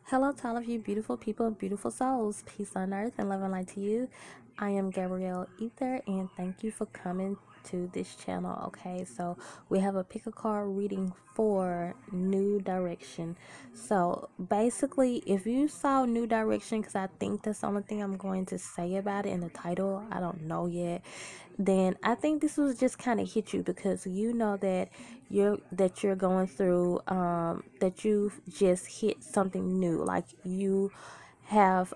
Hello to all of you beautiful people, beautiful souls. Peace on earth and love and light to you. I am Gabrielle.Ether and thank you for coming to this channel. Okay, so we have a pick a card reading for New Direction. So basically, if you saw New Direction, because I think that's the only thing I'm going to say about it in the title, I don't know yet, then I think this was just kind of hit you because you know that you're going through that you've just hit something new, like you have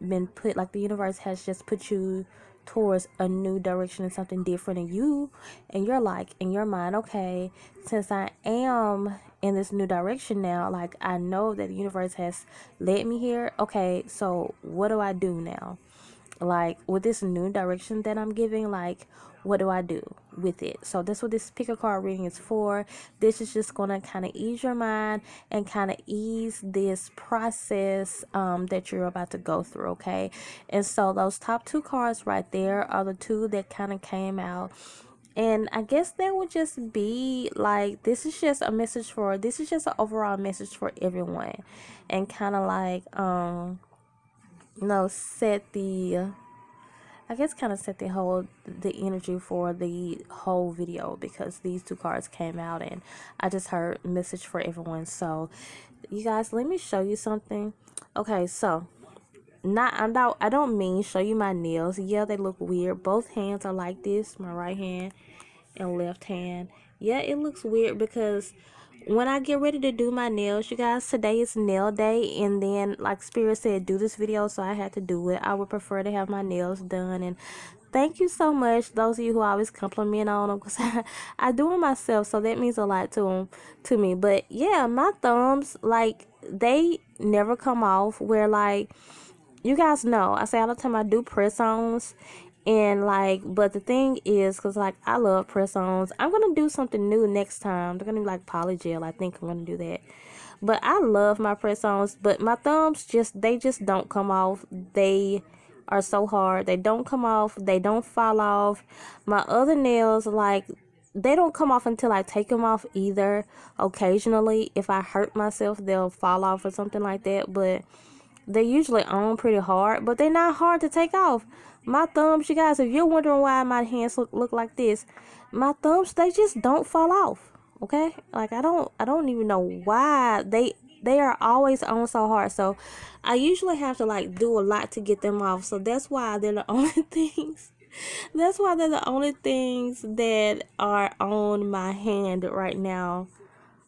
been put, like the universe has just put you towards a new direction and something different, and you're like in your mind, okay, since I am in this new direction now, like I know that the universe has led me here, okay, so what do I do now? Like with this new direction that I'm giving, like what do I do with it? So that's what this pick a card reading is for. This is just gonna kind of ease your mind and kind of ease this process that you're about to go through, okay? And so those top two cards right there are the two that kind of came out, and I guess that would just be like, this is just an overall message for everyone, and kind of like set the, I guess kind of set the energy for the whole video, because these two cards came out and I just heard message for everyone. So you guys, let me show you something. Okay, so I don't mean show you my nails. Yeah, they look weird. Both hands are like this, my right hand and left hand. Yeah, it looks weird because when I get ready to do my nails, you guys, today is nail day, and then like Spirit said, do this video, so I had to do it. I would prefer to have my nails done, and thank you so much, those of you who always compliment on them, because I do them myself, so that means a lot to me. But yeah, my thumbs, like, they never come off, where like, you guys know, I say all the time I do press-ons, and like, but the thing is, because like I love press-ons, I'm gonna do something new next time. They're gonna be like polygel. I think I'm gonna do that. But I love my press-ons, but my thumbs just don't come off. They are so hard. They don't come off. They don't fall off. My other nails, like, they don't come off until I take them off either. Occasionally, if I hurt myself, they'll fall off or something like that. But they usually on pretty hard, but they're not hard to take off. My thumbs, you guys, if you're wondering why my hands look like this, my thumbs, they just don't fall off. Okay? Like I don't even know why they are always on so hard. So I usually have to like do a lot to get them off. So that's why they're the only things. That's why they're the only things that are on my hand right now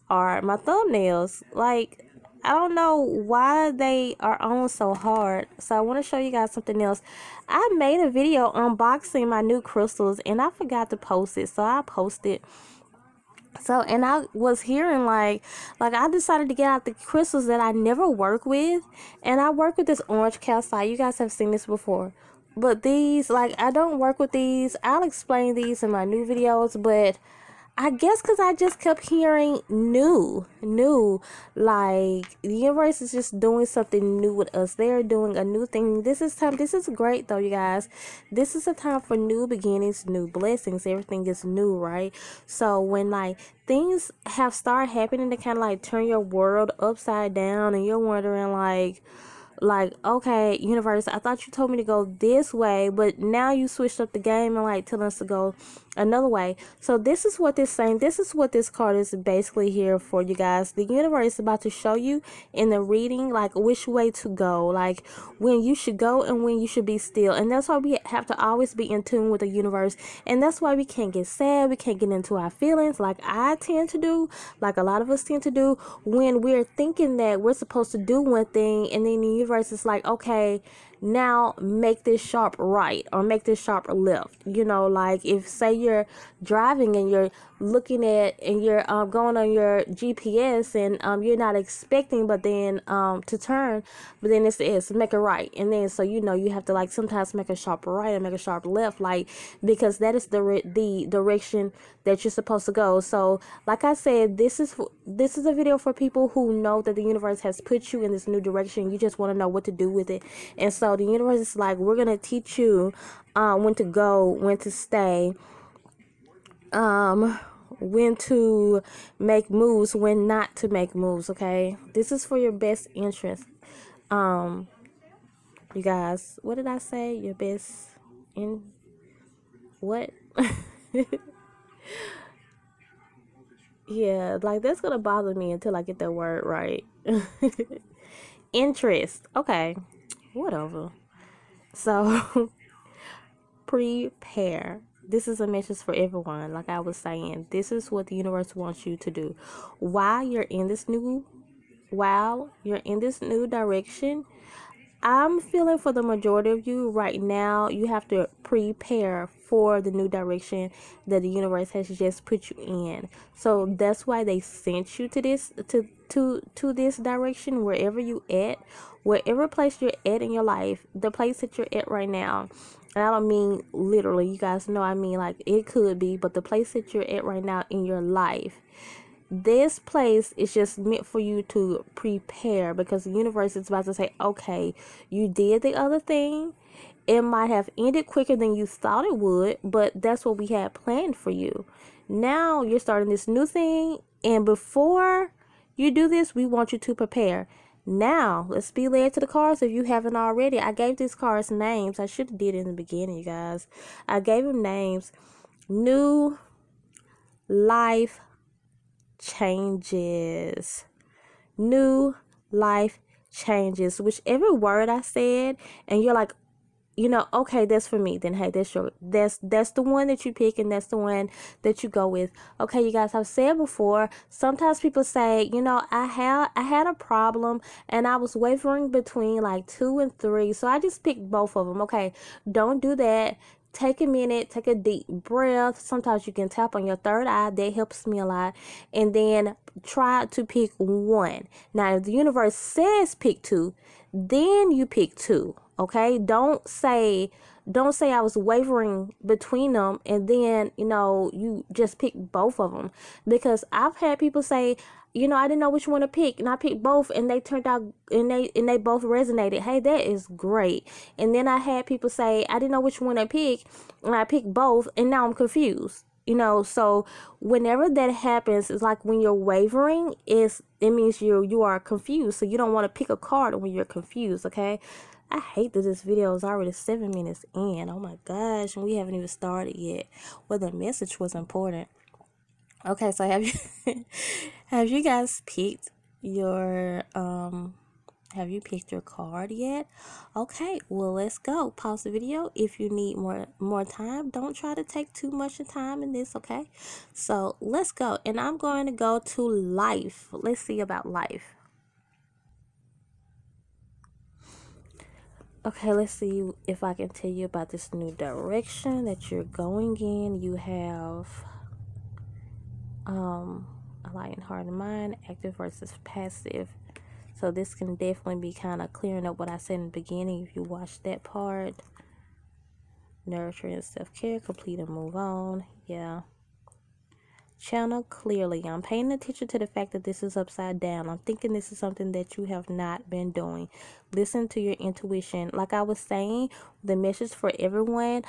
are my thumbnails. Like, I don't know why they are on so hard. So I want to show you guys something else. I made a video unboxing my new crystals and I forgot to post it, so I posted. So, and I was hearing like I decided to get out the crystals that I never work with, and I work with this orange calcite. You guys have seen this before, but these, like, I don't work with these. I'll explain these in my new videos, but I guess because I just kept hearing new, like the universe is just doing something new with us. They're doing a new thing. This is time. This is great though, you guys. This is a time for new beginnings, new blessings. Everything is new, right? So when like things have started happening to kind of like turn your world upside down, and you're wondering like, okay, universe, I thought you told me to go this way, but now you switched up the game and like telling us to go another way. So this is what this saying. This is what this card is basically here for, you guys. The universe is about to show you in the reading like which way to go, like when you should go and when you should be still. And that's why we have to always be in tune with the universe, and that's why we can't get sad, we can't get into our feelings like I tend to do, like a lot of us tend to do, when we're thinking that we're supposed to do one thing, and then the universe is like, okay, now make this sharp right or make this sharp left. You know, like if say you're driving and you're looking at and you're going on your GPS, and you're not expecting but then to turn, but then it's make a right, and then so you know you have to like sometimes make a sharp right or make a sharp left, like because that is the direction that you're supposed to go. So like I said, this is a video for people who know that the universe has put you in this new direction. You just want to know what to do with it. And so the universe is like, we're gonna teach you when to go, when to stay, when to make moves, when not to make moves. Okay, this is for your best interest. Um, you guys, what did I say? Your best in what? Yeah, like that's gonna bother me until I get that word right. Interest. Okay, whatever. So prepare. This is a message for everyone. Like I was saying, this is what the universe wants you to do. While you're in this new, while you're in this new direction, I'm feeling for the majority of you right now, you have to prepare for the new direction that the universe has just put you in. So that's why they sent you to this to this direction, wherever you at, wherever place you're at in your life, the place that you're at right now. And I don't mean literally, you guys know I mean like it could be, but the place that you're at right now in your life, this place is just meant for you to prepare, because the universe is about to say, okay, you did the other thing. It might have ended quicker than you thought it would, but that's what we had planned for you. Now you're starting this new thing, and before you do this, we want you to prepare. Now, let's be led to the cards if you haven't already. I gave these cards names. I should have did it in the beginning, you guys. I gave them names. New life changes. New life changes. Whichever word I said, and you're like, okay, that's for me, then hey, that's the one that you pick, and that's the one that you go with. Okay, you guys, I've said before, sometimes people say, I had a problem and I was wavering between like 2 and 3, so I just picked both of them. Okay, don't do that. Take a minute, take a deep breath. Sometimes you can tap on your third eye. That helps me a lot. And then try to pick one. Now, if the universe says pick 2, then you pick 2. Okay? Don't say I was wavering between them and then, you just pick both of them. Because I've had people say, I didn't know which one to pick, and I picked both, and they turned out, and they both resonated. Hey, that is great. And then I had people say, I didn't know which one to pick, and I picked both, and now I'm confused. So whenever that happens, it's like when you're wavering, it means you are confused. So you don't want to pick a card when you're confused, okay? I hate that this video is already 7 minutes in. Oh my gosh, and we haven't even started yet. Well, the message was important. Okay, so have you guys picked your have you picked your card yet? Okay, well, let's go. Pause the video if you need more time. Don't try to take too much time in this, okay? So let's go, and I'm going to go to life. Let's see about life. Okay, let's see if I can tell you about this new direction that you're going in. You have a light and heart and mind, active versus passive. So this can definitely be kind of clearing up what I said in the beginning if you watch that part. Nurture and self-care, complete and move on. Yeah. Channel clearly. I'm paying attention to the fact that this is upside down. I'm thinking this is something that you have not been doing. Listen to your intuition. Like I was saying, the message for everyone,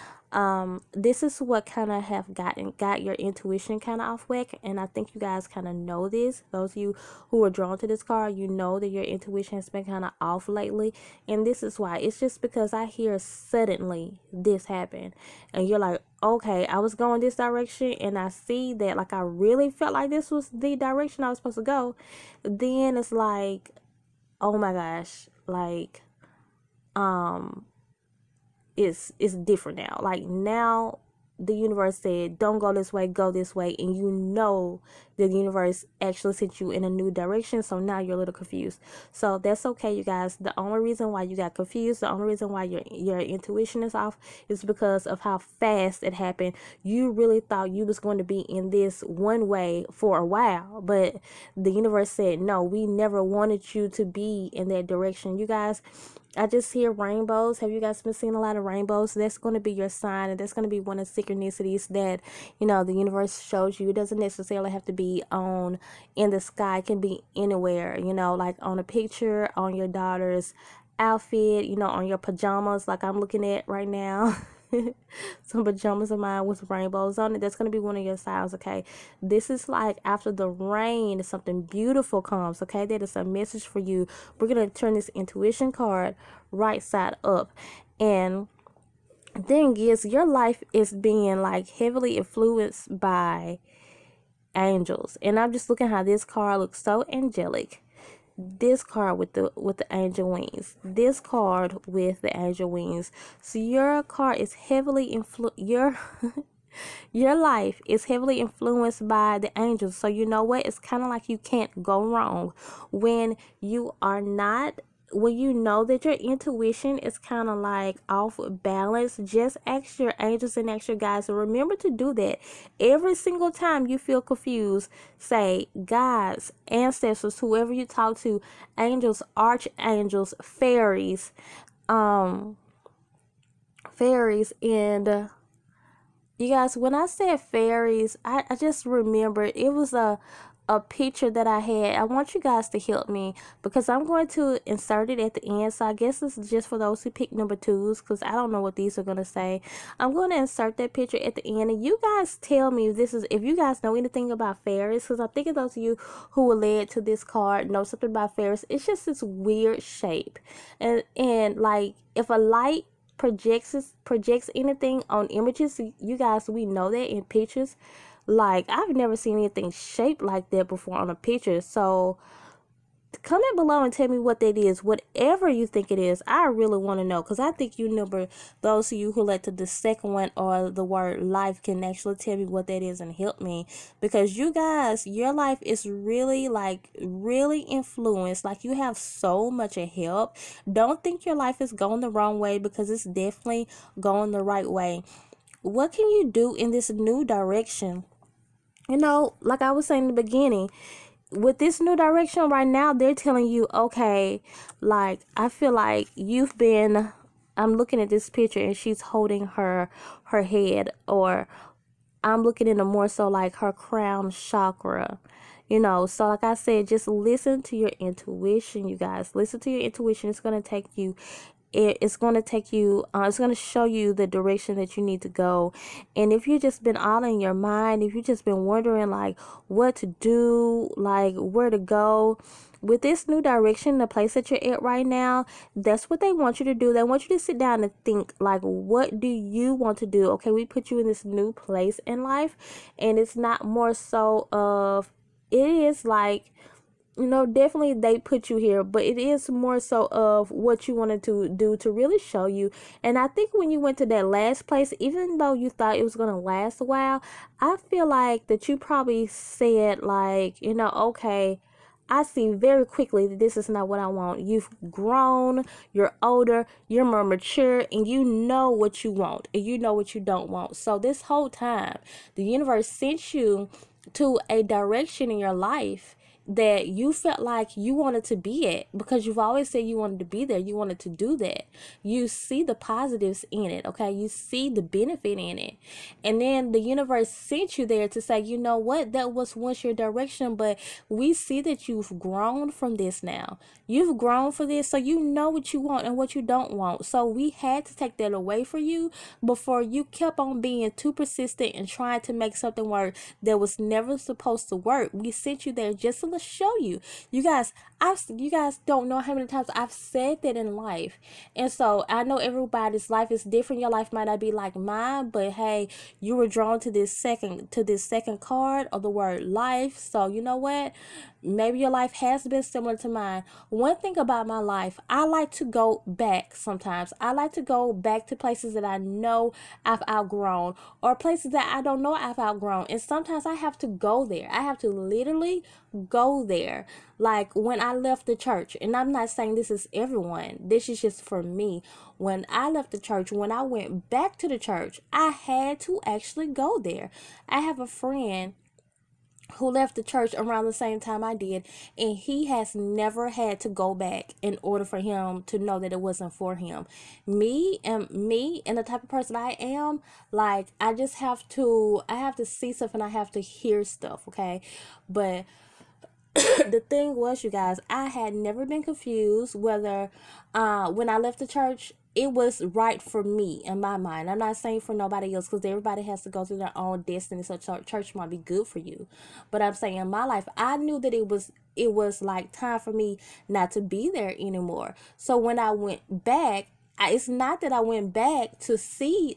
this is what kind of have got your intuition kind of off whack, and I think you guys kind of know this. Those of you who are drawn to this card, you know that your intuition has been kind of off lately, and this is why. It's just because I hear suddenly this happen, and you're like, okay, I was going this direction, and I see that, like, I really felt like this was the direction I was supposed to go. Then it's like, oh my gosh, like, it's different now. Like, now the universe said, don't go this way, go this way, and you know that the universe actually sent you in a new direction, so now you're a little confused. So that's okay, you guys. The only reason why you got confused, the only reason why your intuition is off, is because of how fast it happened. You really thought you was going to be in this one way for a while, but the universe said, no, we never wanted you to be in that direction. You guys, I just hear rainbows. Have you guys been seeing a lot of rainbows? That's going to be your sign, and that's going to be one of the synchronicities that, the universe shows you. It doesn't necessarily have to be in the sky. It can be anywhere, like on a picture, on your daughter's outfit, on your pajamas, like I'm looking at right now. some pajamas of mine with rainbows on it. That's going to be one of your signs, okay? This is like after the rain, something beautiful comes, okay? That is a message for you. We're going to turn this intuition card right side up. And thing is, your life is being like heavily influenced by angels. And I'm just looking how this card looks so angelic. This card with the angel wings, this card with the angel wings. So your card is heavily your life is heavily influenced by the angels. So you know what, it's kind of like you can't go wrong when you are not, when you know that your intuition is kind of like off balance. Just ask your angels and ask your guides, and remember to do that every single time you feel confused. Say, guides, ancestors, whoever you talk to, angels, archangels, fairies, and you guys, when I said fairies, I just remembered it was a picture that I had. I want you guys to help me because I'm going to insert it at the end. So I guess this is just for those who pick number twos, because I don't know what these are going to say. I'm going to insert that picture at the end, and you guys tell me if you guys know anything about fairies, because I'm thinking those of you who were led to this card know something about fairies. It's just this weird shape, and like if a light projects anything on images, you guys, we know that in pictures. Like, I've never seen anything shaped like that before on a picture. So comment below and tell me what that is. Whatever you think it is, I really want to know, because I think you number those of you who led to the second one or the word life can actually tell me what that is and help me, because you guys, your life is really influenced. Like, you have so much help. Don't think your life is going the wrong way, because it's definitely going the right way. What can you do in this new direction? You know, like I was saying in the beginning, with this new direction right now, they're telling you, okay, like, I feel like I'm looking at this picture and she's holding her head, or I'm looking at it more so like her crown chakra. You know, so like I said, just listen to your intuition, you guys. Listen to your intuition. It's going to take you it's going to show you the direction that you need to go. And if you've just been all in your mind, if you've just been wondering like what to do, like where to go with this new direction, the place that you're at right now, that's what they want you to do. They want you to sit down and think, like, what do you want to do? Okay, we put you in this new place in life, and it's not more so of, it is like, you know, definitely they put you here, but it is more so of what you wanted to do to really show you. And I think when you went to that last place, even though you thought it was going to last a while, I feel like that you probably said, like, you know, okay, I see very quickly that this is not what I want. You've grown, you're older, you're more mature, and you know what you want and you know what you don't want. So this whole time, the universe sent you to a direction in your life that you felt like you wanted to be at, because you've always said you wanted to be there, you wanted to do that. You see the positives in it, okay? You see the benefit in it. And then the universe sent you there to say, you know what, that was once your direction, but we see that you've grown from this now. You've grown for this, so you know what you want and what you don't want. So we had to take that away for you before you kept on being too persistent and trying to make something work that was never supposed to work. We sent you there just to show you. You guys don't know how many times I've said that in life. And so I know everybody's life is different. Your life might not be like mine, but hey, you were drawn to this second card of the word life. So you know what? Maybe your life has been similar to mine. One thing about my life, I like to go back sometimes. I like to go back to places that I know I've outgrown, or places that I don't know I've outgrown. And sometimes I have to go there. I have to literally go there. Like when I left the church, and I'm not saying this is everyone, this is just for me. When I left the church, when I went back to the church, I had to actually go there. I have a friend who left the church around the same time I did, and he has never had to go back in order for him to know that it wasn't for him. Me and the type of person I am, like, I have to see stuff and I have to hear stuff, okay? But the thing was, you guys, I had never been confused whether when I left the church, it was right for me in my mind. I'm not saying for nobody else, because everybody has to go through their own destiny. So church might be good for you, but I'm saying in my life, I knew that it was like time for me not to be there anymore. So when I went back, it's not that I went back to see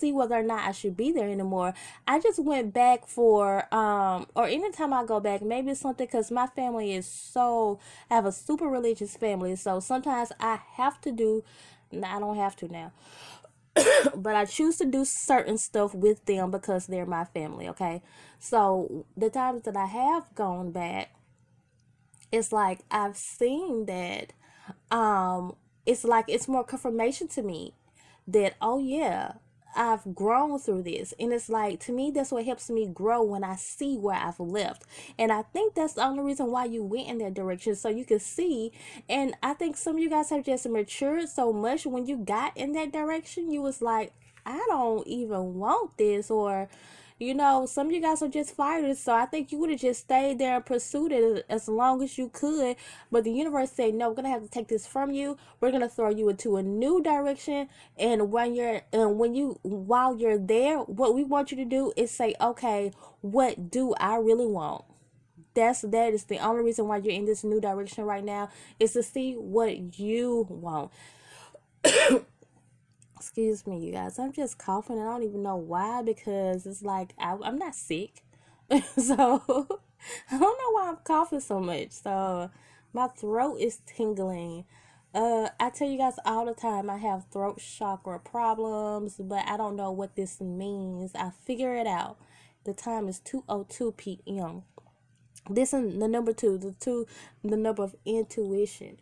whether or not I should be there anymore. I just went back for or anytime I go back, maybe it's something, because my family is so, I have a super religious family, so sometimes I have to do, no, I don't have to now, but I choose to do certain stuff with them because they're my family. Okay, so the times that I have gone back, it's like I've seen that um it's like it's more confirmation to me that, oh yeah, I've grown through this. And it's like, to me, that's what helps me grow, when I see where I've left. And I think that's the only reason why you went in that direction, so you could see. And I think some of you guys have just matured so much. When you got in that direction, you was like, I don't even want this. Or some of you guys are just fighters, so I think you would have just stayed there and pursued it as long as you could. But the universe said, no, we're gonna have to take this from you. We're gonna throw you into a new direction. And while you're there, what we want you to do is say, okay, what do I really want? That is the only reason why you're in this new direction right now, is to see what you want. Excuse me, you guys. I'm just coughing, and I don't even know why, because it's like I'm not sick. So I don't know why I'm coughing so much. So my throat is tingling. I tell you guys all the time, I have throat chakra problems, but I don't know what this means. I figure it out. The time is 2:02 p.m. This is the number two, the number of intuition,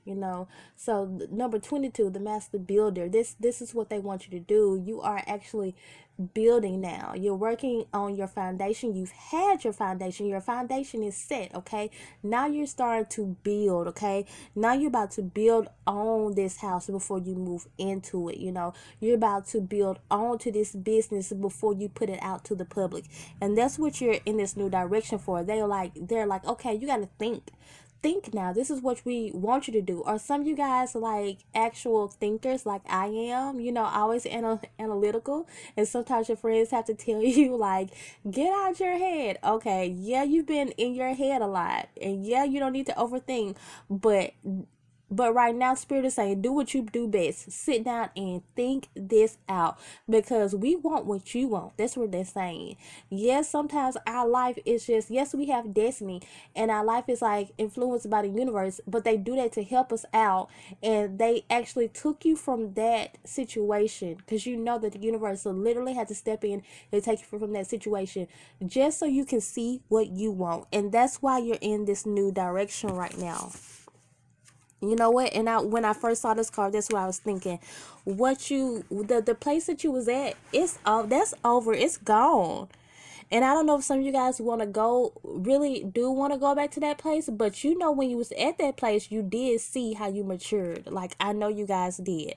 so number 22, the master builder. This is what they want you to do. You are actually building now. You're working on your foundation. You've had your foundation is set. Okay, now you're starting to build. Okay, now you're about to build on this house before you move into it. You're about to build onto this business before you put it out to the public. And that's what you're in this new direction for. They're like, okay, you got to think now. This is what we want you to do. Or some of you guys like actual thinkers, like I am, always analytical. And sometimes your friends have to tell you, like, get out your head. Okay, yeah, you've been in your head a lot, and yeah, you don't need to overthink, but right now, Spirit is saying, do what you do best. Sit down and think this out, because we want what you want. That's what they're saying. Yes, sometimes our life is just, yes, we have destiny, and our life is like influenced by the universe, but they do that to help us out. And they actually took you from that situation, because you know that the universe literally had to step in and take you from that situation, just so you can see what you want. And that's why you're in this new direction right now. You know what? And when I first saw this card, that's what I was thinking. The place that you was at, that's over. It's gone. And I don't know if some of you guys really do want to go back to that place, but when you was at that place, you did see how you matured. Like, I know you guys did.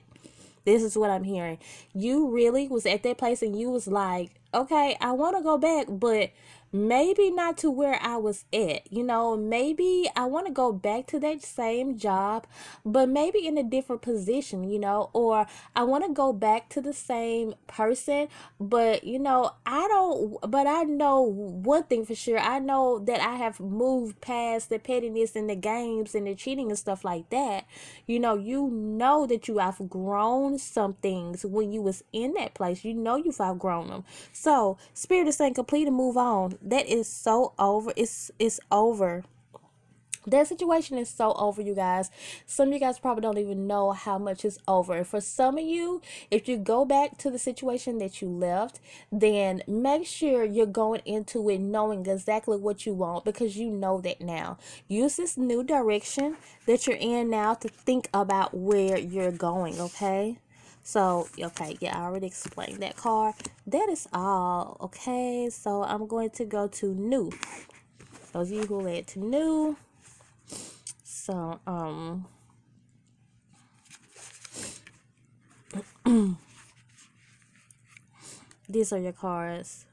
This is what I'm hearing. You really was at that place, and you was like, okay, I want to go back, but maybe not to where I was at. Maybe I want to go back to that same job, but maybe in a different position, or I want to go back to the same person, but I know one thing for sure. I know that I have moved past the pettiness and the games and the cheating and stuff like that. You know that you have grown some things when you was in that place. You've outgrown them. So Spirit is saying, complete and move on. That is so over. It's over. That situation is so over, you guys. Some of you guys probably don't even know how much is over. For some of you, if you go back to the situation that you left, then make sure you're going into it knowing exactly what you want, because you know that now. Use this new direction that you're in now to think about where you're going, okay? So, okay, yeah, I already explained that card. That is all, okay? So, I'm going to go to new. Those of you who led to new. So, these are your cards.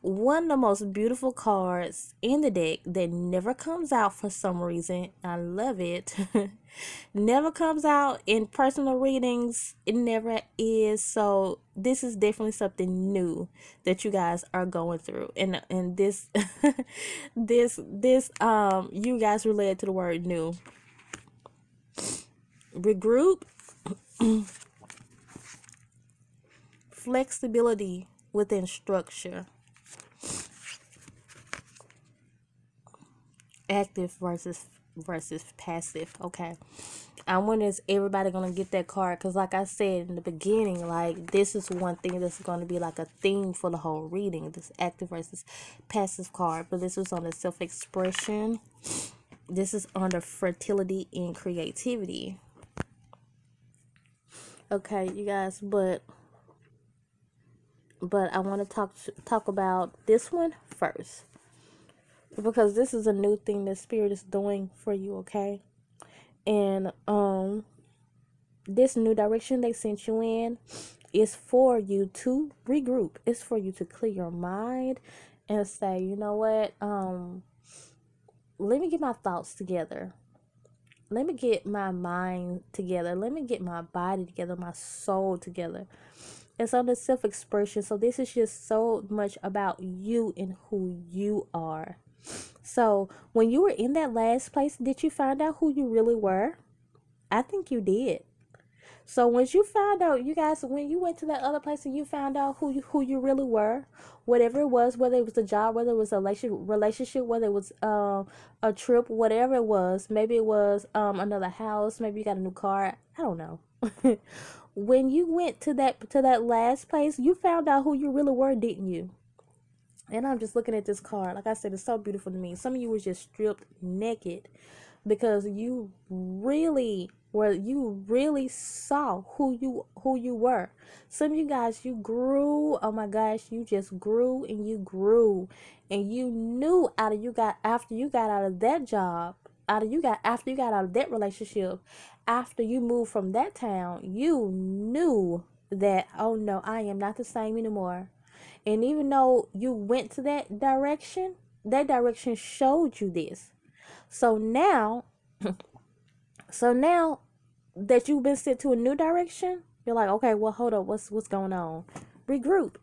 One of the most beautiful cards in the deck that never comes out for some reason. I love it. Never comes out in personal readings. It never is. So this is definitely something new that you guys are going through. And this this you guys related to the word new. Regroup. Flexibility within structure. Active versus passive. Okay, I wonder is everybody gonna get that card, because like I said in the beginning, like this is one thing that's going to be like a theme for the whole reading, this active versus passive card. But this was on the self-expression. This is under fertility and creativity. Okay, you guys, but I want to talk about this one first, because this is a new thing that Spirit is doing for you, okay? And this new direction they sent you in is for you to regroup. It's for you to clear your mind and say, you know what, let me get my thoughts together. Let me get my mind together. Let me get my body together, my soul together. It's on the self-expression. So this is just so much about you and who you are. So when you were in that last place, did you find out who you really were? I think you did. So once you found out, you guys, when you went to that other place and you found out who you really were, whatever it was, whether it was a job, whether it was a relationship, whether it was a trip, whatever it was, maybe it was another house, maybe you got a new car, I don't know. When you went to that last place, you found out who you really were, didn't you? And I'm just looking at this card. Like I said, it's so beautiful to me. Some of you was just stripped naked because you really saw who you were. Some of you guys, you grew. Oh my gosh, you just grew and you grew, and you knew after you got out of that job, after you got out of that relationship, after you moved from that town, you knew that, oh no, I am not the same anymore. And even though you went to that direction showed you this. So now that you've been sent to a new direction, you're like, okay, well, hold up, what's going on? Regroup.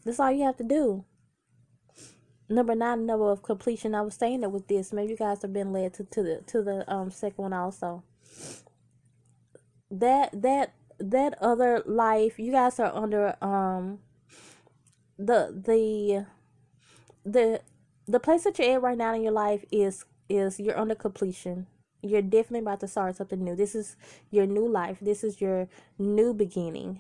That's all you have to do. Number 9, number of completion. I was saying that with this, maybe you guys have been led to the second one also. That other life, you guys are under the place that you're at right now in your life is you're under completion. You're definitely about to start something new. This is your new life. This is your new beginning.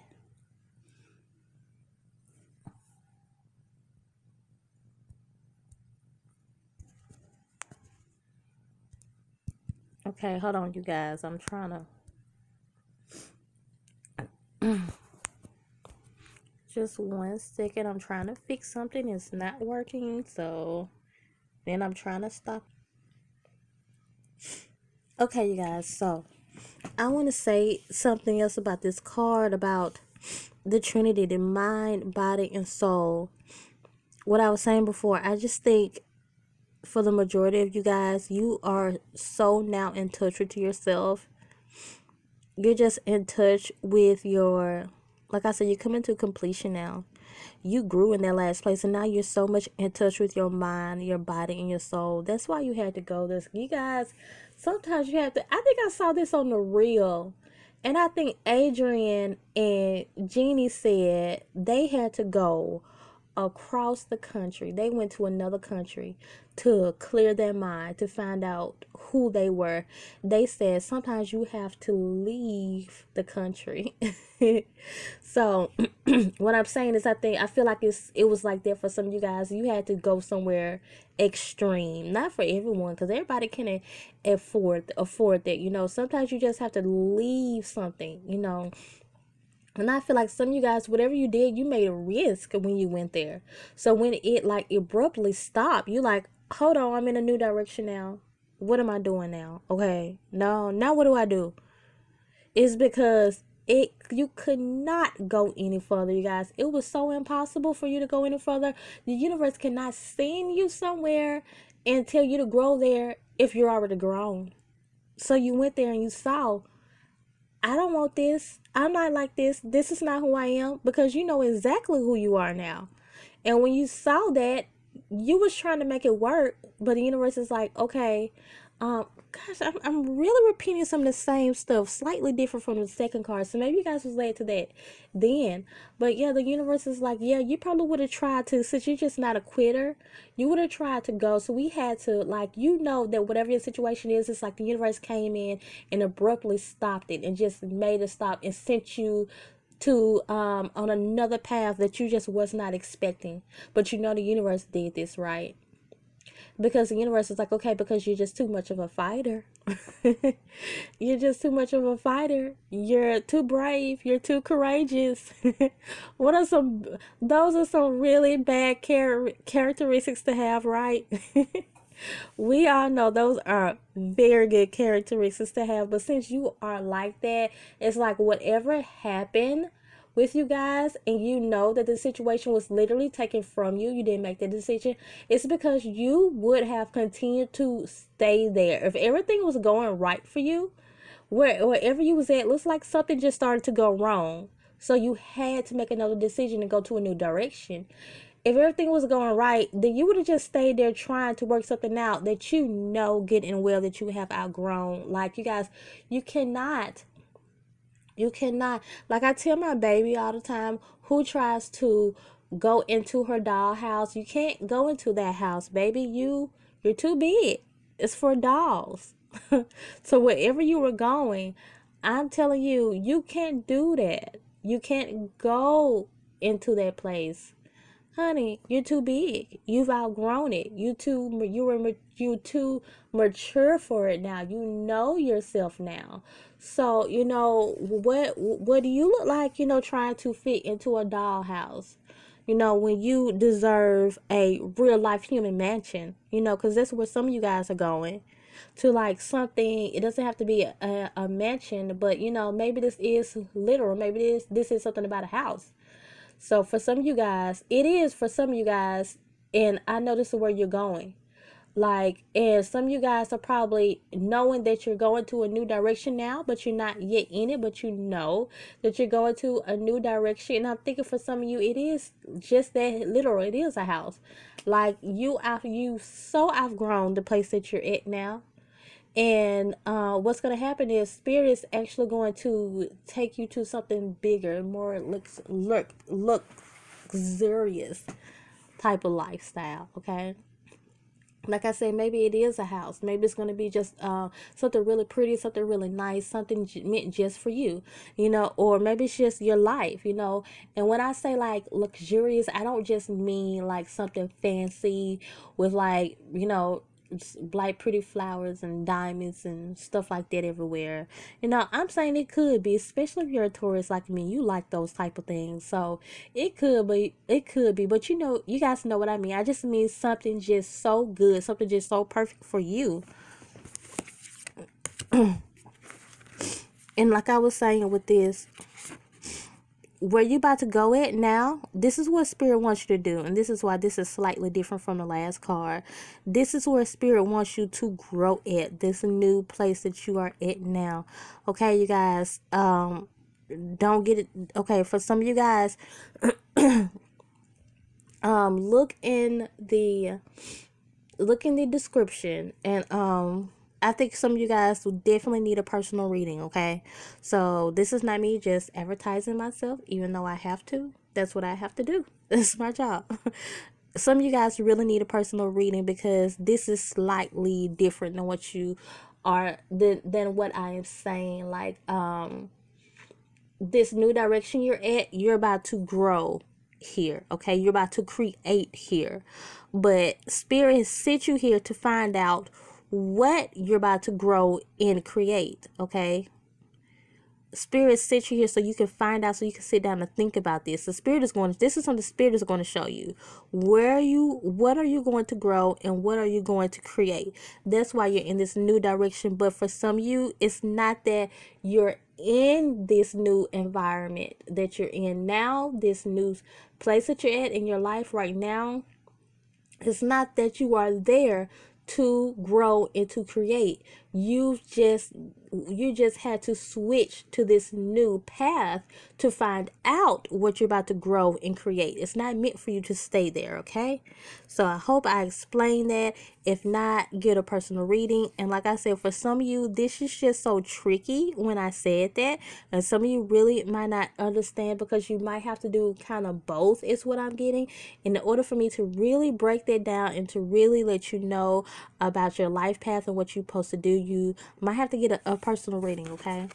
Okay, hold on, you guys. I'm trying to just 1 second. I'm trying to fix something. It's not working, so then I'm trying to stop. Okay, you guys, so I want to say something else about this card, about the Trinity, the mind, body, and soul. What I was saying before, I just think for the majority of you guys, you are so now in touch with yourself. You're just in touch with your, like I said, you're coming to completion now. You grew in that last place, and now you're so much in touch with your mind, your body, and your soul. That's why you had to go this. You guys, sometimes you have to. I think I saw this on the reel, and I think Adrian and Jeannie said they had to go across the country. They went to another country to clear their mind, to find out who they were. They said sometimes you have to leave the country. So what I'm saying is, I feel like it was like that for some of you guys. You had to go somewhere extreme. Not for everyone, because everybody can afford that. You know, sometimes you just have to leave something, you know. And I feel like some of you guys, whatever you did, you made a risk when you went there. So when it like abruptly stopped, you like, hold on, I'm in a new direction now. What am I doing now? Okay, no, now what do I do? It's because You could not go any further, you guys. It was so impossible for you to go any further. The universe cannot send you somewhere and tell you to grow there if you're already grown. So you went there and you saw, I don't want this. I'm not like this. This is not who I am, because you know exactly who you are now. And when you saw that, you was trying to make it work, but the universe is like, okay, gosh, I'm really repeating some of the same stuff, slightly different from the second card. So maybe you guys was led to that then. But yeah, the universe is like, yeah, you probably would have tried to, since you're just not a quitter, you would have tried to go. So we had to, like, you know that whatever your situation is, it's like the universe came in and abruptly stopped it and just made it stop and sent you to on another path that you just was not expecting. But you know the universe did this, right? Because the universe is like, okay, because you're just too much of a fighter. You're just too much of a fighter. You're too brave. You're too courageous. What are some, those are some really bad characteristics to have, right? We all know those are very good characteristics to have, but since you are like that, it's like whatever happened with you guys, and you know that the situation was literally taken from you, you didn't make the decision, it's because you would have continued to stay there. If everything was going right for you, wherever you was at, looks like something just started to go wrong. So you had to make another decision and go to a new direction. If everything was going right, then you would have just stayed there trying to work something out that you know good and well that you have outgrown. Like, you guys, you cannot, like I tell my baby all the time who tries to go into her dollhouse, you can't go into that house, baby. You're too big. It's for dolls. So wherever you were going, I'm telling you, you can't do that. You can't go into that place. Honey, you're too big. You've outgrown it. You too mature for it now. You know yourself now. So, you know, what do you look like, you know, trying to fit into a dollhouse? You know, when you deserve a real life human mansion, you know, because that's where some of you guys are going to, like something. It doesn't have to be a mansion, but you know, maybe this is literal. Maybe this is something about a house. So for some of you guys, it is for some of you guys, and I know this is where you're going. Like, and some of you guys are probably knowing that you're going to a new direction now, but you're not yet in it, but you know that you're going to a new direction. And I'm thinking for some of you, it is just that literal. It is a house. Like, you so outgrown the place that you're at now. And what's going to happen is Spirit is actually going to take you to something bigger, more luxurious type of lifestyle, okay? Like I said, maybe it is a house. Maybe it's going to be just something really pretty, something really nice, something meant just for you, you know, or maybe it's just your life, you know. And when I say like luxurious, I don't just mean like something fancy with like, you know, like pretty flowers and diamonds and stuff like that everywhere. You know, I'm saying it could be, especially if you're a Taurus like me, you like those type of things. So it could be, but you know, you guys know what I mean. I just mean something just so good, something just so perfect for you. And like I was saying with this, where you about to go at now, this is what Spirit wants you to do. And this is why this is slightly different from the last card. This is where Spirit wants you to grow at, this new place that you are at now. Okay, you guys, don't get it. Okay, for some of you guys, look in the description, and I think some of you guys will definitely need a personal reading, okay? So this is not me just advertising myself, even though I have to. That's what I have to do. That's my job. Some of you guys really need a personal reading because this is slightly different than what you are, than what I am saying. Like, this new direction you're at, you're about to grow here, okay? You're about to create here. But Spirit has sent you here to find out what you're about to grow and create, okay? Spirit sent you here so you can find out, so you can sit down and think about this. The Spirit is going to, this is something the Spirit is going to show you. What are you going to grow and what are you going to create? That's why you're in this new direction. But for some of you, it's not that you're in this new environment that you're in now, this new place that you're at in your life right now, it's not that you are there to grow and to create. You just had to switch to this new path to find out what you're about to grow and create. It's not meant for you to stay there, okay? So I hope I explained that. If not, get a personal reading. And like I said, for some of you, this is just so tricky when I said that. And some of you really might not understand, because you might have to do kind of both, is what I'm getting. In order for me to really break that down and to really let you know about your life path and what you're supposed to do, you might have to get a personal reading, okay?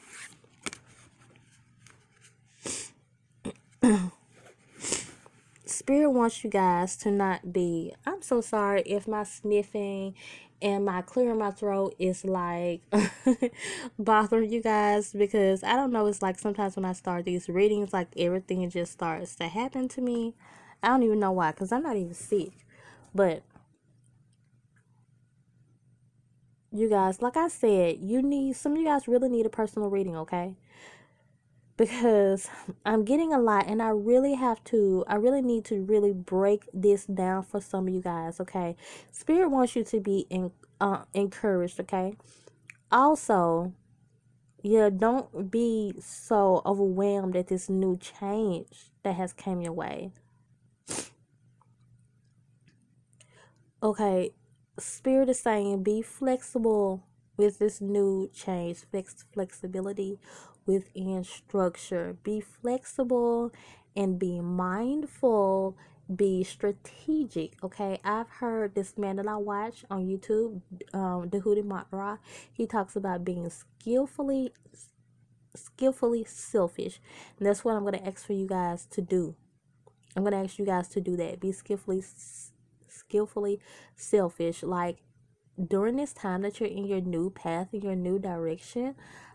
Spirit wants you guys to not be, I'm so sorry if my sniffing and my clearing my throat is like bothering you guys, because I don't know, it's like sometimes when I start these readings, like everything just starts to happen to me. I don't even know why, because I'm not even sick. But you guys, like I said, some of you guys really need a personal reading, okay? Because I'm getting a lot, and I really need to really break this down for some of you guys, okay? Spirit wants you to be encouraged, okay? Also, yeah, don't be so overwhelmed at this new change that has came your way. Okay, Spirit is saying be flexible with this new change, flexibility within structure. Be flexible and be mindful, be strategic. Okay, I've heard this man that I watch on YouTube, Dehudi Matra. He talks about being skillfully selfish, and that's what I'm going to ask for you guys to do. I'm going to ask you guys to do that. Be skillfully selfish. Like, during this time that you're in your new path, in your new direction,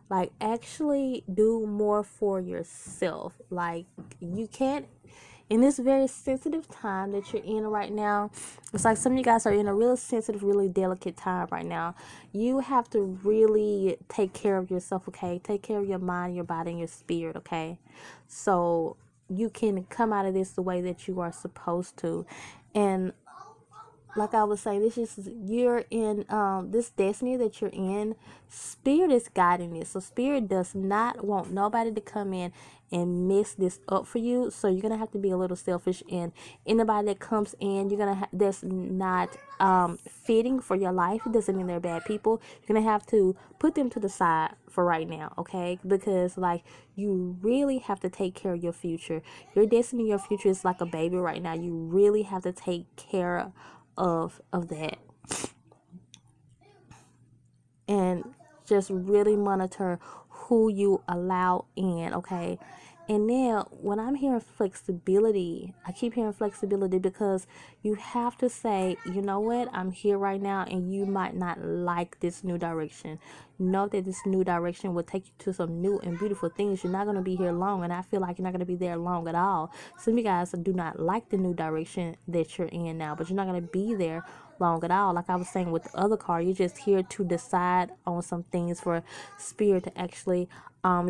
like, actually do more for yourself. Like, you can't, in this very sensitive time that you're in right now, it's like some of you guys are in a really sensitive, really delicate time right now. You have to really take care of yourself, okay? Take care of your mind, your body, and your spirit, okay? So you can come out of this the way that you are supposed to. And like I was saying, this is, you're in this destiny that you're in. Spirit is guiding this, so Spirit does not want nobody to come in and mess this up for you. So you're gonna have to be a little selfish, and anybody that comes in, that's not fitting for your life, it doesn't mean they're bad people. You're gonna have to put them to the side for right now, okay? Because, like, you really have to take care of your future. Your destiny, your future is like a baby right now. You really have to take care of that, and just really monitor who you allow in, okay? And then when I'm hearing flexibility, I keep hearing flexibility, because you have to say, you know what, I'm here right now, and you might not like this new direction. Know that this new direction will take you to some new and beautiful things. You're not going to be here long, and I feel like you're not going to be there long at all. Some of you guys do not like the new direction that you're in now, but you're not going to be there long at all. Like I was saying with the other card, you're just here to decide on some things for Spirit to actually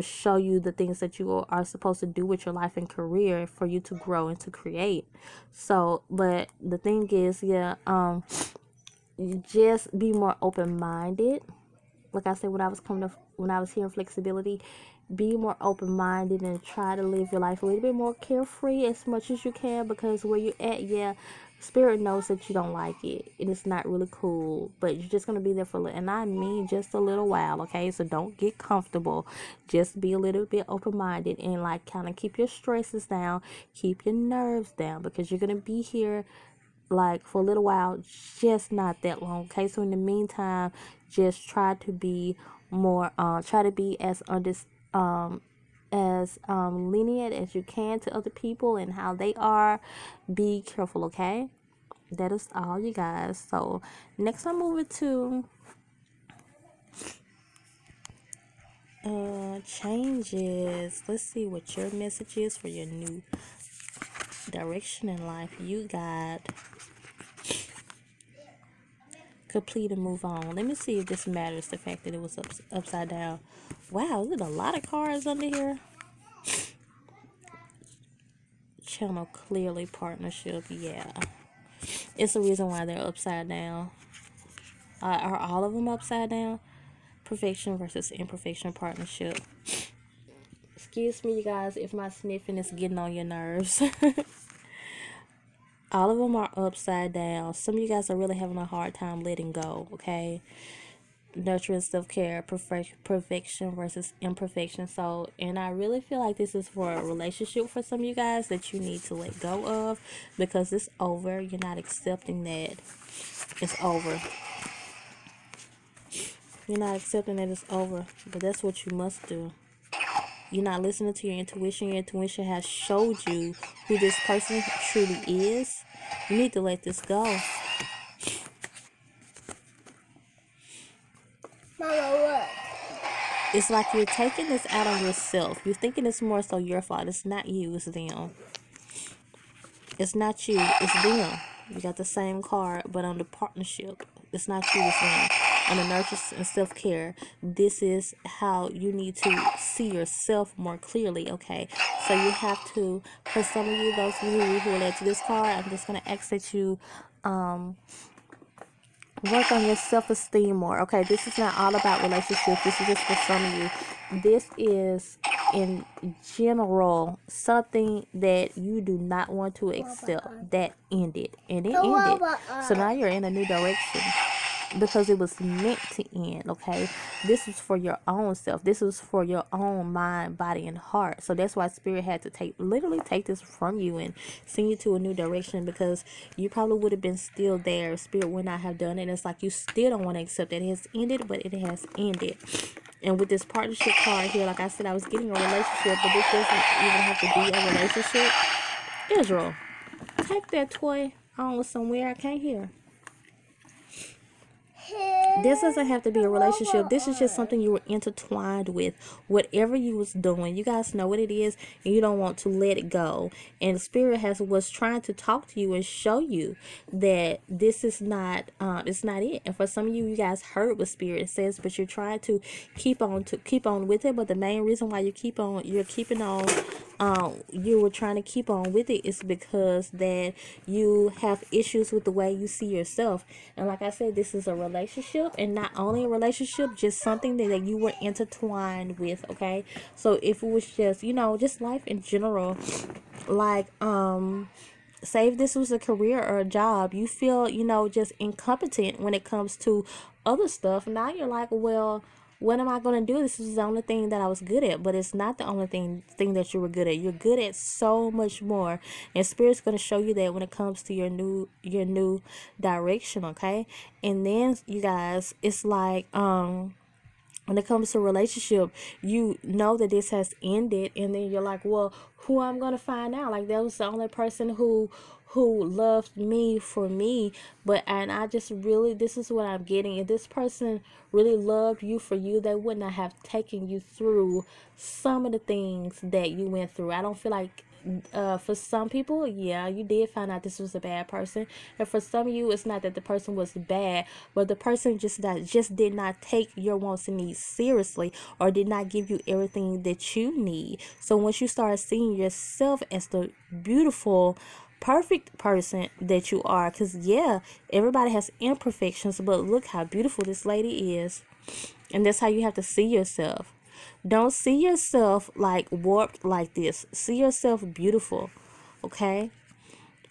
show you the things that you are supposed to do with your life and career for you to grow and to create. So, but the thing is, yeah, you just be more open-minded. Like I said, when I was hearing flexibility, be more open-minded and try to live your life a little bit more carefree as much as you can, because where you're at, yeah, Spirit knows that you don't like it. It is not really cool, but you're just going to be there for, and I mean just a little while, okay? So don't get comfortable. Just be a little bit open-minded, and like kind of keep your stresses down, keep your nerves down, because you're going to be here like for a little while, just not that long, okay? So in the meantime, just try to be more try to be as lenient as you can to other people and how they are. Be careful, okay? That is all, you guys. So next I'm moving to changes. Let's see what your message is for your new direction in life. You got complete and move on. Let me see if this matters, the fact that it was upside down. Wow, there's a lot of cards under here. Channel clearly partnership. Yeah, it's the reason why they're upside down. Are all of them upside down? Perfection versus imperfection partnership. Excuse me, you guys, if my sniffing is getting on your nerves. All of them are upside down. Some of you guys are really having a hard time letting go, okay? Nurturing, self-care, perfection versus imperfection. So, and I really feel like this is for a relationship for some of you guys that you need to let go of, because it's over. You're not accepting that it's over. You're not accepting that it's over, but that's what you must do. You're not listening to your intuition. Your intuition has showed you who this person truly is. You need to let this go. Mama, look. It's like you're taking this out on yourself. You're thinking it's more so your fault. It's not you, it's them. It's not you, it's them. You got the same card, but on the partnership, it's not you, it's them. On the nurture and self-care, this is how you need to see yourself more clearly, okay? So you have to, for some of you, those of you who relate to this card, I'm just going to ask that you work on your self-esteem more, okay? This is not all about relationships. This is just for some of you. This is, in general, something that you do not want to accept that ended. And it ended. So now you're in a new direction, because it was meant to end, okay? This is for your own self. This is for your own mind, body, and heart. So that's why Spirit had to literally take this from you and send you to a new direction, because you probably would have been still there. Spirit would not have done it. It's like you still don't want to accept that it has ended, but it has ended. And with this partnership card here, like I said, I was getting a relationship, but this doesn't even have to be a relationship. Israel, take that toy on somewhere. I can't hear. This doesn't have to be a relationship. This is just something you were intertwined with. Whatever you was doing, you guys know what it is, and you don't want to let it go. And Spirit was trying to talk to you and show you that this is not it's not it. And for some of you, you guys heard what Spirit says, but you're trying to keep on with it. But the main reason why you were trying to keep on with it is because that you have issues with the way you see yourself. And like I said, this is a relationship, and not only a relationship, just something that you were intertwined with, okay? So if it was just, just life in general, like say if this was a career or a job, you feel, just incompetent when it comes to other stuff. Now you're like, well, what am I going to do? This is the only thing that I was good at. But it's not the only thing that you were good at. You're good at so much more. And Spirit's going to show you that when it comes to your new direction, okay? And then, you guys, it's like, when it comes to a relationship, you know that this has ended, and then you're like, well, who I'm going to find now? Like, that was the only person who loved me for me. And I just really, this is what I'm getting. If this person really loved you for you, they would not have taken you through some of the things that you went through. I don't feel like, for some people, yeah, you did find out this was a bad person, and for some of you, it's not that the person was bad, but the person just did not take your wants and needs seriously, or did not give you everything that you need. So once you start seeing yourself as the beautiful, perfect person that you are, because yeah, everybody has imperfections, but look how beautiful this lady is. And that's how you have to see yourself. Don't see yourself like warped like this. See yourself beautiful, okay?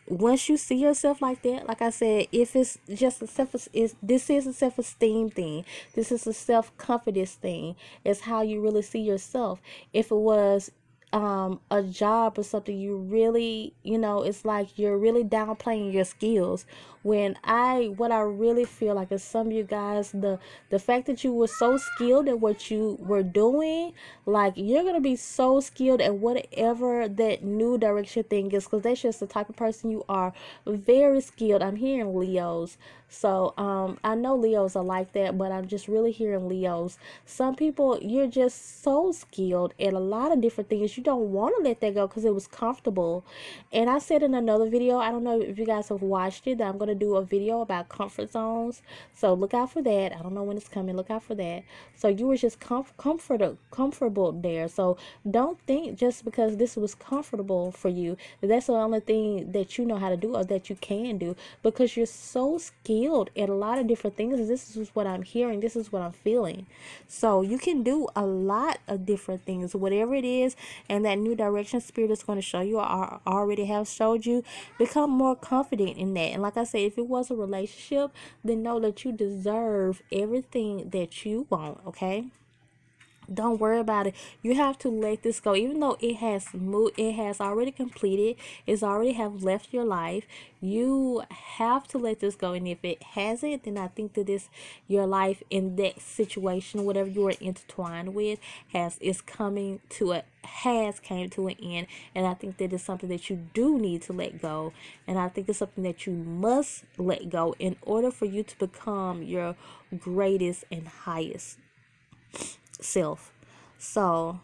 Once you see yourself like that, like I said, if it's just this is a self-esteem thing. This is a self-confidence thing. It's how you really see yourself. If it was a job or something, you really, it's like you're really downplaying your skills. What I really feel like is, some of you guys, the fact that you were so skilled at what you were doing, like, you're gonna be so skilled at whatever that new direction thing is, because that's just the type of person you are. Very skilled. I'm hearing Leos. So I know Leos are like that, but I'm just really hearing Leos. Some people, you're just so skilled at a lot of different things. You don't want to let that go because it was comfortable. And I said in another video, I don't know if you guys have watched it, that I'm going to to do a video about comfort zones. So look out for that. I don't know when it's coming. Look out for that. So you were just comfortable there. So don't think just because this was comfortable for you that's the only thing that you know how to do or that you can do, because you're so skilled at a lot of different things. This is what I'm hearing. This is what I'm feeling. So you can do a lot of different things, whatever it is, and that new direction spirit is going to show you or already have showed you. Become more confident in that. And like I said, if it was a relationship, then know that you deserve everything that you want. Okay, don't worry about it. You have to let this go, even though it has moved, it has already completed, it's already have left your life. You have to let this go. And if it hasn't, then I think that this your life in that situation, whatever you are intertwined with, has came to an end. And I think that is something that you do need to let go. And I think it's something that you must let go in order for you to become your greatest and highest self. So,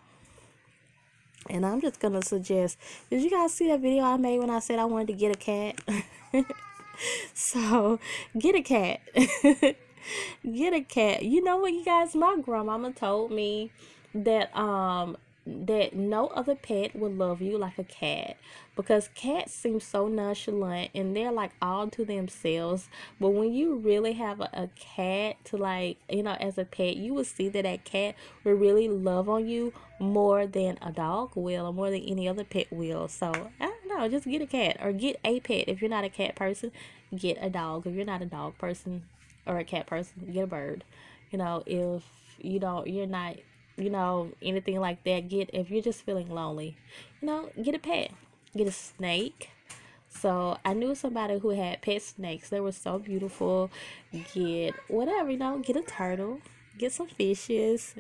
and I'm just gonna suggest, did you guys see that video I made when I said I wanted to get a cat? So get a cat. Get a cat. You know what, you guys, my grandmama told me that that no other pet would love you like a cat, because cats seem so nonchalant and they're like all to themselves. But when you really have a cat to, like, you know, as a pet, you will see that that cat will really love on you more than a dog will, or more than any other pet will. So I don't know, just get a cat or get a pet. If you're not a cat person, get a dog. If you're not a dog person or a cat person, get a bird. You know, if you're not, you know, anything like that, if you're just feeling lonely, you know, get a pet. Get a snake. So I knew somebody who had pet snakes. They were so beautiful. Get whatever, you know, get a turtle, get some fishes.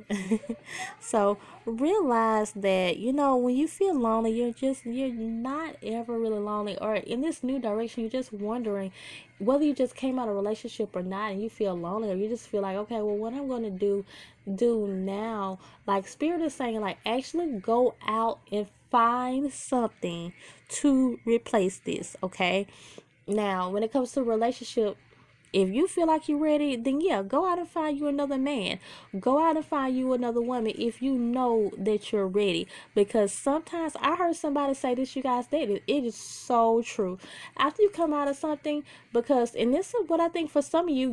So realize that, you know, when you feel lonely, you're not ever really lonely. Or in this new direction, you're just wondering whether you just came out of a relationship or not, and you feel lonely, or you just feel like, okay, well, what I'm going to do now, like spirit is saying, like, actually go out and find something to replace this. Okay, now when it comes to relationship, if you feel like you're ready, then yeah, go out and find you another man. Go out and find you another woman if you know that you're ready. Because sometimes, I heard somebody say this, you guys, that it is so true. After you come out of something, because, and this is what I think for some of you,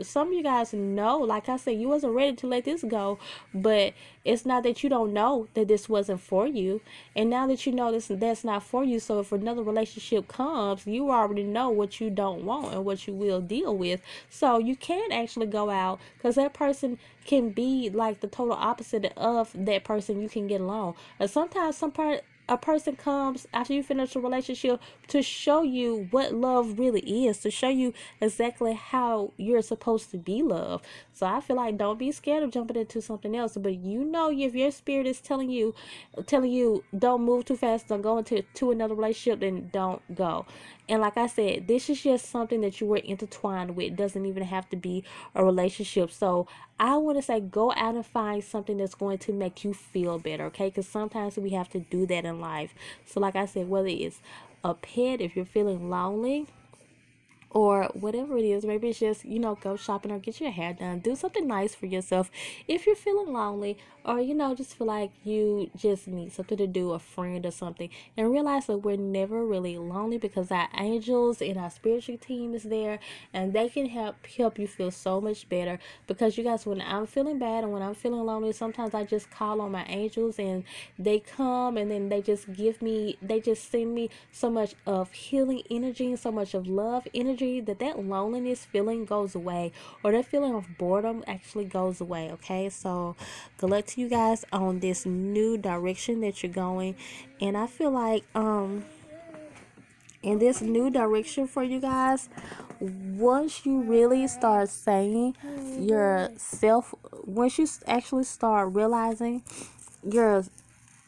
some of you guys know, like I said, you wasn't ready to let this go, but it's not that you don't know that this wasn't for you. And now that you know that's not for you, so if another relationship comes, you already know what you don't want and what you will deal with. So you can actually go out, because that person can be like the total opposite of that person you can get along. And sometimes a person comes after you finish a relationship to show you what love really is, to show you exactly how you're supposed to be loved. So I feel like, don't be scared of jumping into something else. But you know, if your spirit is telling you don't move too fast, don't go into another relationship, then don't go. And like I said, this is just something that you were intertwined with. It doesn't even have to be a relationship. So I want to say, go out and find something that's going to make you feel better, okay? Because sometimes we have to do that in life. So like I said, whether it's a pet, if you're feeling lonely, or whatever it is, maybe it's just, you know, go shopping or get your hair done, do something nice for yourself if you're feeling lonely, or, you know, just feel like you just need something to do, a friend or something. And realize that we're never really lonely, because our angels and our spiritual team is there, and they can help you feel so much better. Because you guys, when I'm feeling bad and when I'm feeling lonely, sometimes I just call on my angels, and they come, and then they just send me so much of healing energy and so much of love energy, that loneliness feeling goes away, or that feeling of boredom actually goes away. Okay, so good luck to you guys on this new direction that you're going. And I feel like in this new direction for you guys, once you really start saying yourself, once you actually start realizing your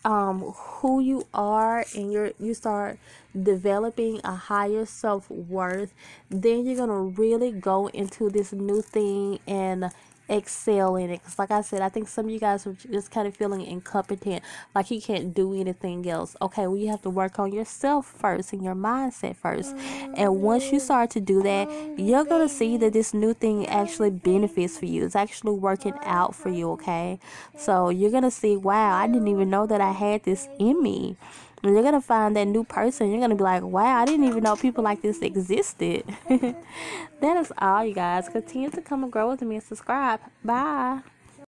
who you are, and you start developing a higher self-worth, then you're gonna really go into this new thing and excel in it. Because like I said, I think some of you guys are just kind of feeling incompetent, like you can't do anything else. Okay, well, you have to work on yourself first and your mindset first. And once you start to do that, you're gonna see that this new thing actually benefits for you. It's actually working out for you. Okay, so you're gonna see, wow, I didn't even know that I had this in me. And you're gonna find that new person. You're gonna be like, wow, I didn't even know people like this existed. That is all, you guys. Continue to come and grow with me and subscribe. Bye.